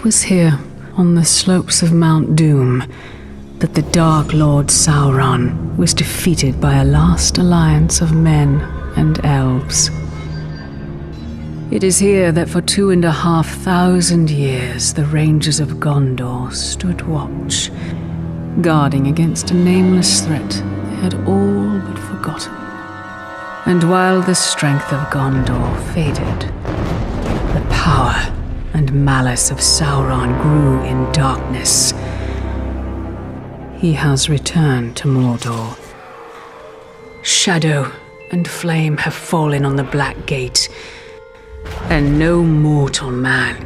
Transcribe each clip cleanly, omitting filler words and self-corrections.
was here, on the slopes of Mount Doom, that the Dark Lord Sauron was defeated by a last alliance of men and elves. It is here that for 2,500 years the Rangers of Gondor stood watch, guarding against a nameless threat they had all but forgotten. And while the strength of Gondor faded, the power and malice of Sauron grew in darkness. He has returned to Mordor. Shadow and flame have fallen on the Black Gate, and no mortal man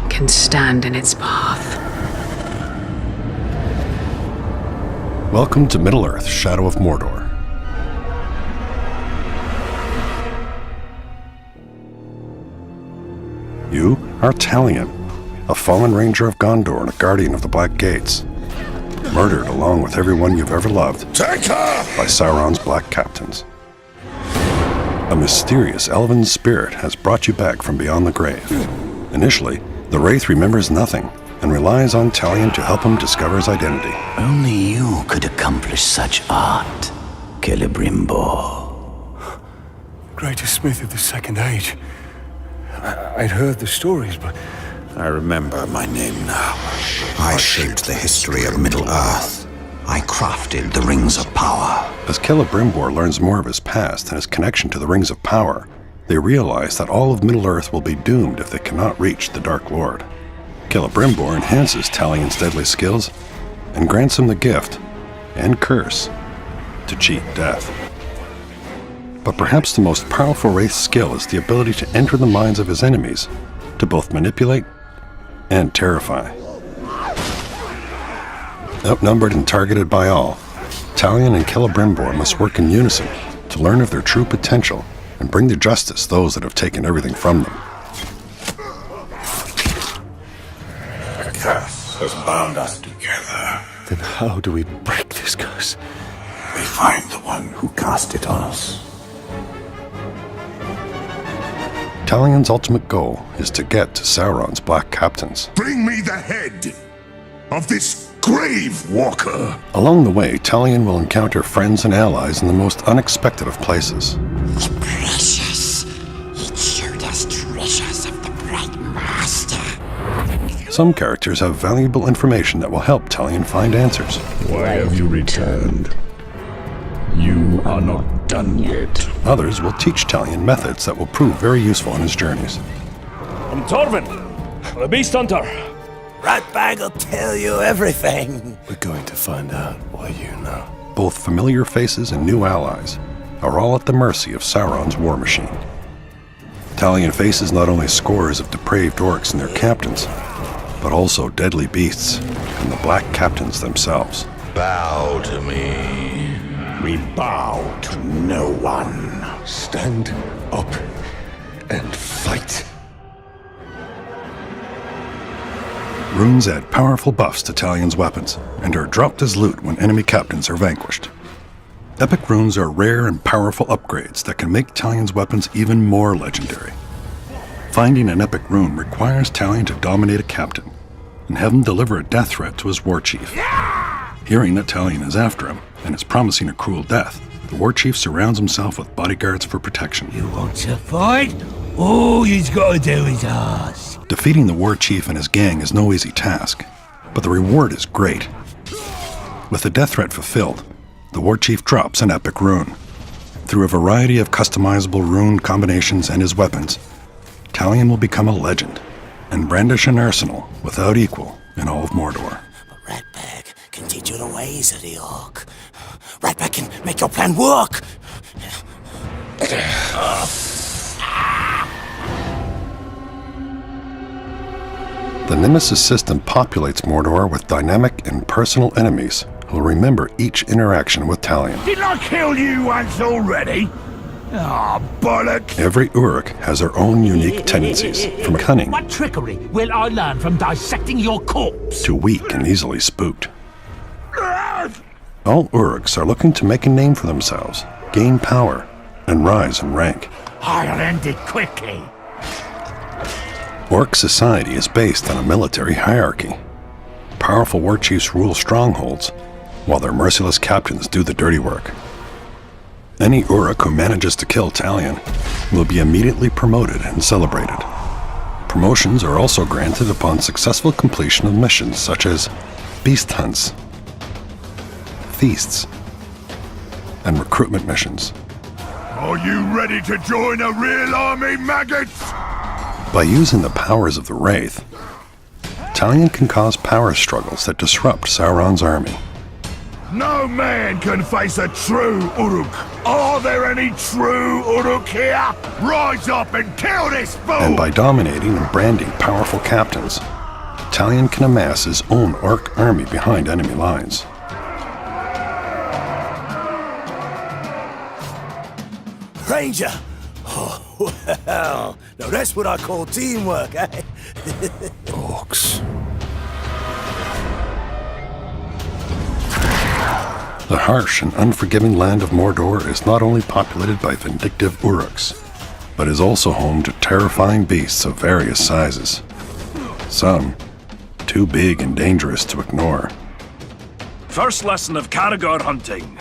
can stand in its path. Welcome to Middle-earth, Shadow of Mordor. You are Talion, a fallen ranger of Gondor and a guardian of the Black Gates, murdered along with everyone you've ever loved by Sauron's Black Captains. A mysterious elven spirit has brought you back from beyond the grave. Initially, the Wraith remembers nothing and relies on Talion to help him discover his identity. Only you could accomplish such art, Celebrimbor. Greatest smith of the Second Age. I'd heard the stories, but I remember my name now. I shaped the history of Middle-earth. I crafted the Rings of Power. As Celebrimbor learns more of his past and his connection to the Rings of Power, they realize that all of Middle-earth will be doomed if they cannot reach the Dark Lord. Celebrimbor enhances Talion's deadly skills and grants him the gift, and curse, to cheat death. But perhaps the most powerful Wraith's skill is the ability to enter the minds of his enemies, to both manipulate and terrify. Outnumbered and targeted by all, Talion and Celebrimbor must work in unison to learn of their true potential and bring to justice those that have taken everything from them. A curse has bound us together. then how do we break this curse? We find the one who cast it on us. Talion's ultimate goal is to get to Sauron's Black Captains. Bring me the head of this grave walker. Along the way, Talion will encounter friends and allies in the most unexpected of places. Precious. It showed us treasures of the Bright Master. Some characters have valuable information that will help Talion find answers. Why have you returned? You are not done yet. Others will teach Talion methods that will prove very useful on his journeys. I'm Torvin, the Beast Hunter. Ratbag will tell you everything. We're going to find out why you know. Both familiar faces and new allies are all at the mercy of Sauron's war machine. Talion faces not only scores of depraved orcs and their captains, but also deadly beasts and the Black Captains themselves. Bow to me. We bow to no one. Stand up and fight. Runes add powerful buffs to Talion's weapons and are dropped as loot when enemy captains are vanquished. Epic runes are rare and powerful upgrades that can make Talion's weapons even more legendary. Finding an epic rune requires Talion to dominate a captain and have him deliver a death threat to his war chief. Hearing that Talion is after him and is promising a cruel death, the war chief surrounds himself with bodyguards for protection. You want to fight? All you've got to do is ask. Defeating the war chief and his gang is no easy task, but the reward is great. With the death threat fulfilled, the war chief drops an epic rune. Through a variety of customizable rune combinations and his weapons, Talion will become a legend and brandish an arsenal without equal in all of Mordor. But Ratbag can teach you the ways of the orc. Ratbag can make your plan work. The Nemesis system populates Mordor with dynamic and personal enemies who will remember each interaction with Talion. Didn't I kill you once already? Ah, bollocks. Every Uruk has their own unique tendencies, from cunning What trickery will I learn from dissecting your corpse? to weak and easily spooked. All Uruks are looking to make a name for themselves, gain power, and rise in rank. I'll end it quickly. Orc society is based on a military hierarchy. Powerful war chiefs rule strongholds, while their merciless captains do the dirty work. Any Uruk who manages to kill Talion will be immediately promoted and celebrated. Promotions are also granted upon successful completion of missions such as beast hunts, feasts, and recruitment missions. Are you ready to join a real army, maggots? By using the powers of the Wraith, Talion can cause power struggles that disrupt Sauron's army. No man can face a true Uruk. Are there any true Uruk here? Rise up and kill this fool! And by dominating and branding powerful captains, Talion can amass his own orc army behind enemy lines. Ranger! Oh, well, now that's what I call teamwork, eh? Orcs. The harsh and unforgiving land of Mordor is not only populated by vindictive Uruks, but is also home to terrifying beasts of various sizes. Some too big and dangerous to ignore. First lesson of Caragor hunting.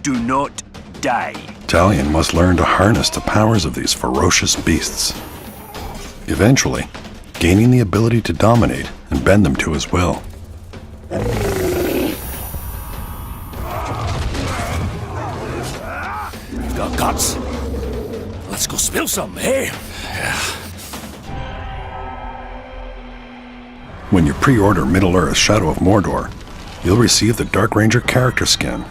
Do not die. Talion must learn to harness the powers of these ferocious beasts, eventually gaining the ability to dominate and bend them to his will. Got guts? Let's go spill some, eh? When you pre-order Middle-earth Shadow of Mordor, you'll receive the Dark Ranger character skin,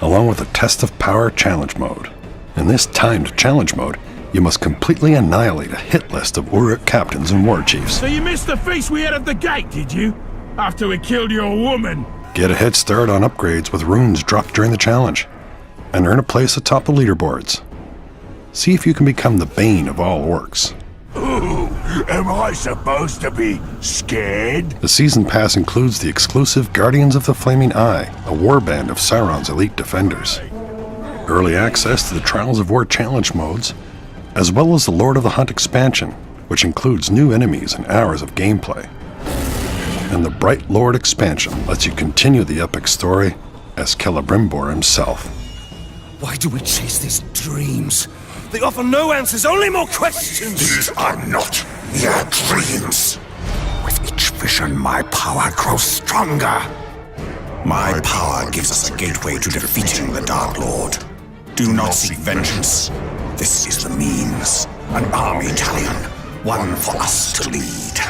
along with a Test of Power challenge mode. In this timed challenge mode, you must completely annihilate a hit list of Uruk captains and war chiefs. So you missed the feast we had at the gate, did you? After we killed your woman? Get a head start on upgrades with runes dropped during the challenge, and earn a place atop the leaderboards. See if you can become the bane of all orcs. Ooh, am I supposed to be scared? The season pass includes the exclusive Guardians of the Flaming Eye, a warband of Sauron's elite defenders. Early access to the Trials of War challenge modes, as well as the Lord of the Hunt expansion, which includes new enemies and hours of gameplay. And the Bright Lord expansion lets you continue the epic story as Celebrimbor himself. Why do we chase these dreams? They offer no answers, only more questions! These are not mere dreams. With each vision, my power grows stronger. My power gives us a gateway to defeating the Dark Lord. Do not seek vengeance. This is the means. An army, Talion. One for us to lead.